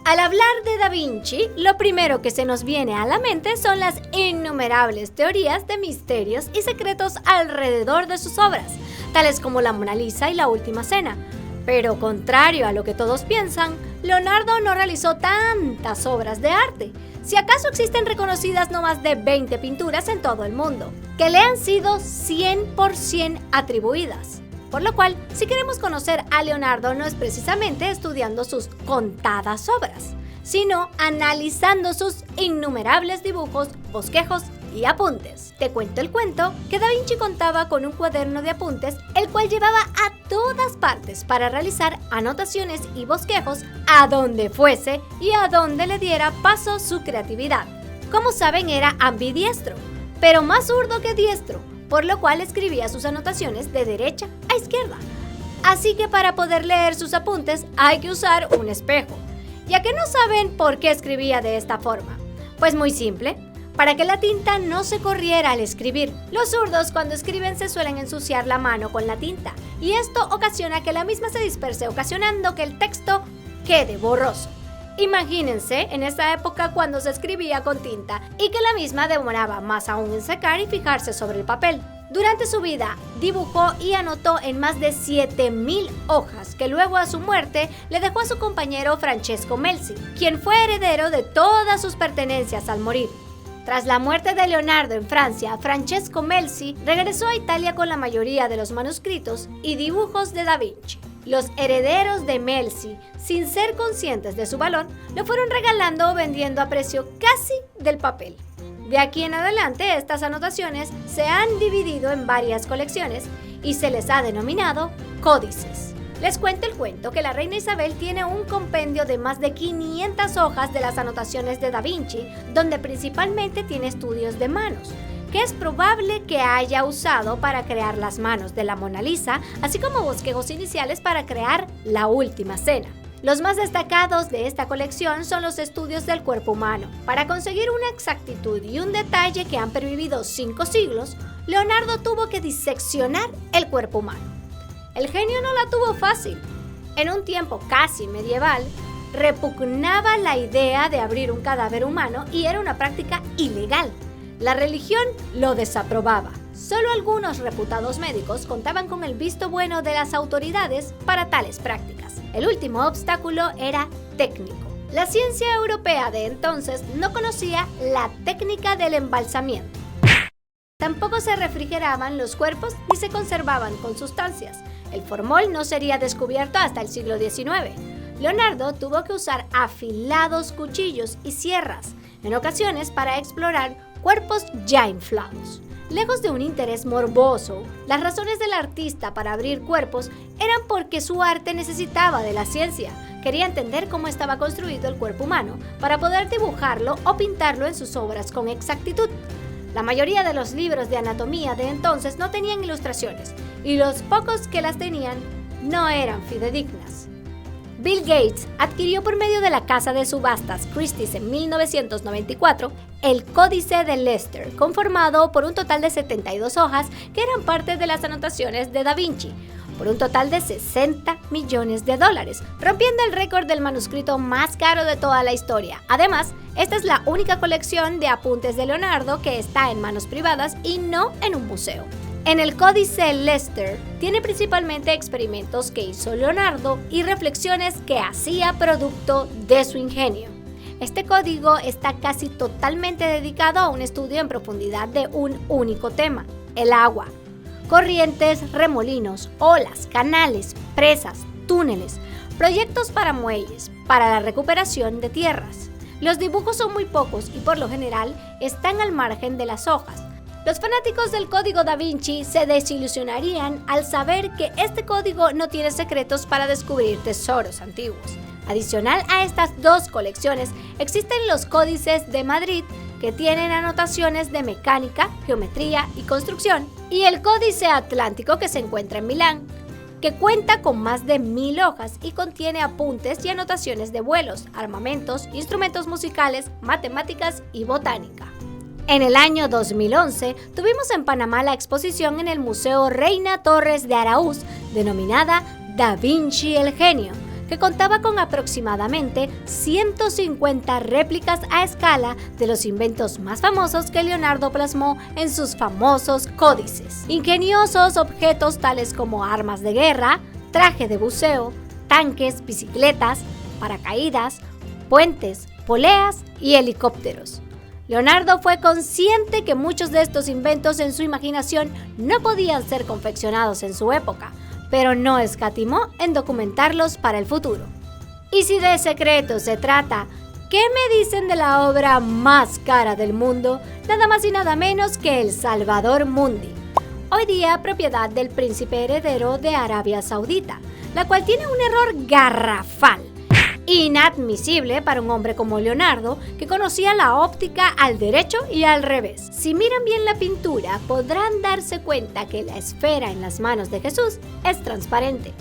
Al hablar de Da Vinci, lo primero que se nos viene a la mente son las innumerables teorías de misterios y secretos alrededor de sus obras, tales como la Mona Lisa y la Última Cena. Pero contrario a lo que todos piensan, Leonardo no realizó tantas obras de arte. Si acaso existen reconocidas no más de 20 pinturas en todo el mundo, que le han sido 100% atribuidas. Por lo cual, si queremos conocer a Leonardo, no es precisamente estudiando sus contadas obras, sino analizando sus innumerables dibujos, bosquejos y apuntes. Te cuento el cuento que Da Vinci contaba con un cuaderno de apuntes, el cual llevaba a todas partes para realizar anotaciones y bosquejos a donde fuese y a donde le diera paso su creatividad. Como saben, era ambidiestro, pero más zurdo que diestro, por lo cual escribía sus anotaciones de derecha a izquierda. Así que para poder leer sus apuntes hay que usar un espejo. ¿Ya que no saben por qué escribía de esta forma? Pues muy simple, para que la tinta no se corriera al escribir. Los zurdos cuando escriben se suelen ensuciar la mano con la tinta, y esto ocasiona que la misma se disperse, ocasionando que el texto quede borroso. Imagínense en esa época cuando se escribía con tinta y que la misma demoraba más aún en secar y fijarse sobre el papel. Durante su vida dibujó y anotó en más de 7.000 hojas que luego a su muerte le dejó a su compañero Francesco Melzi, quien fue heredero de todas sus pertenencias al morir. Tras la muerte de Leonardo en Francia, Francesco Melzi regresó a Italia con la mayoría de los manuscritos y dibujos de Da Vinci. Los herederos de Melzi, sin ser conscientes de su valor, lo fueron regalando o vendiendo a precio casi del papel. De aquí en adelante, estas anotaciones se han dividido en varias colecciones y se les ha denominado códices. Les cuento el cuento que la reina Isabel tiene un compendio de más de 500 hojas de las anotaciones de Da Vinci, donde principalmente tiene estudios de manos, que es probable que haya usado para crear las manos de la Mona Lisa, así como bosquejos iniciales para crear la Última Cena. Los más destacados de esta colección son los estudios del cuerpo humano. Para conseguir una exactitud y un detalle que han pervivido 5 siglos, Leonardo tuvo que diseccionar el cuerpo humano. El genio no la tuvo fácil. En un tiempo casi medieval, repugnaba la idea de abrir un cadáver humano y era una práctica ilegal. La religión lo desaprobaba. Solo algunos reputados médicos contaban con el visto bueno de las autoridades para tales prácticas. El último obstáculo era técnico. La ciencia europea de entonces no conocía la técnica del embalsamiento. Tampoco se refrigeraban los cuerpos ni se conservaban con sustancias. El formol no sería descubierto hasta el siglo XIX. Leonardo tuvo que usar afilados cuchillos y sierras, en ocasiones para explorar cuerpos ya inflados. Lejos de un interés morboso, las razones del artista para abrir cuerpos eran porque su arte necesitaba de la ciencia. Quería entender cómo estaba construido el cuerpo humano para poder dibujarlo o pintarlo en sus obras con exactitud. La mayoría de los libros de anatomía de entonces no tenían ilustraciones, y los pocos que las tenían no eran fidedignas. Bill Gates adquirió por medio de la casa de subastas Christie's en 1994 el Códice de Leicester, conformado por un total de 72 hojas que eran parte de las anotaciones de Da Vinci, por un total de $60 millones, rompiendo el récord del manuscrito más caro de toda la historia. Además, esta es la única colección de apuntes de Leonardo que está en manos privadas y no en un museo. En el Códice Leicester tiene principalmente experimentos que hizo Leonardo y reflexiones que hacía producto de su ingenio. Este código está casi totalmente dedicado a un estudio en profundidad de un único tema: el agua. Corrientes, remolinos, olas, canales, presas, túneles, proyectos para muelles, para la recuperación de tierras. Los dibujos son muy pocos y por lo general están al margen de las hojas. Los fanáticos del código Da Vinci se desilusionarían al saber que este código no tiene secretos para descubrir tesoros antiguos. Adicional a estas dos colecciones, existen los códices de Madrid, que tienen anotaciones de mecánica, geometría y construcción, y el Códice Atlántico, que se encuentra en Milán, que cuenta con más de 1000 hojas y contiene apuntes y anotaciones de vuelos, armamentos, instrumentos musicales, matemáticas y botánica. En el año 2011 tuvimos en Panamá la exposición en el Museo Reina Torres de Araúz, denominada Da Vinci el Genio, que contaba con aproximadamente 150 réplicas a escala de los inventos más famosos que Leonardo plasmó en sus famosos códices. Ingeniosos objetos tales como armas de guerra, traje de buceo, tanques, bicicletas, paracaídas, puentes, poleas y helicópteros. Leonardo fue consciente que muchos de estos inventos en su imaginación no podían ser confeccionados en su época, pero no escatimó en documentarlos para el futuro. Y si de secretos se trata, ¿qué me dicen de la obra más cara del mundo? Nada más y nada menos que el Salvador Mundi, hoy día propiedad del príncipe heredero de Arabia Saudita, la cual tiene un error garrafal. Inadmisible para un hombre como Leonardo, que conocía la óptica al derecho y al revés. Si miran bien la pintura, podrán darse cuenta que la esfera en las manos de Jesús es transparente.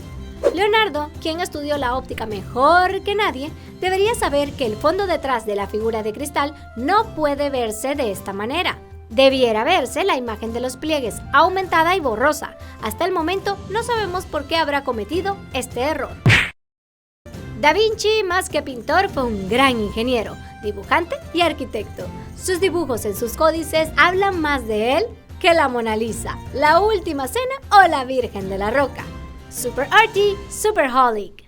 Leonardo, quien estudió la óptica mejor que nadie, debería saber que el fondo detrás de la figura de cristal no puede verse de esta manera. Debiera verse la imagen de los pliegues aumentada y borrosa. Hasta el momento no sabemos por qué habrá cometido este error. Da Vinci, más que pintor, fue un gran ingeniero, dibujante y arquitecto. Sus dibujos en sus códices hablan más de él que la Mona Lisa, la Última Cena o la Virgen de la Roca. Super Arty, Superholic.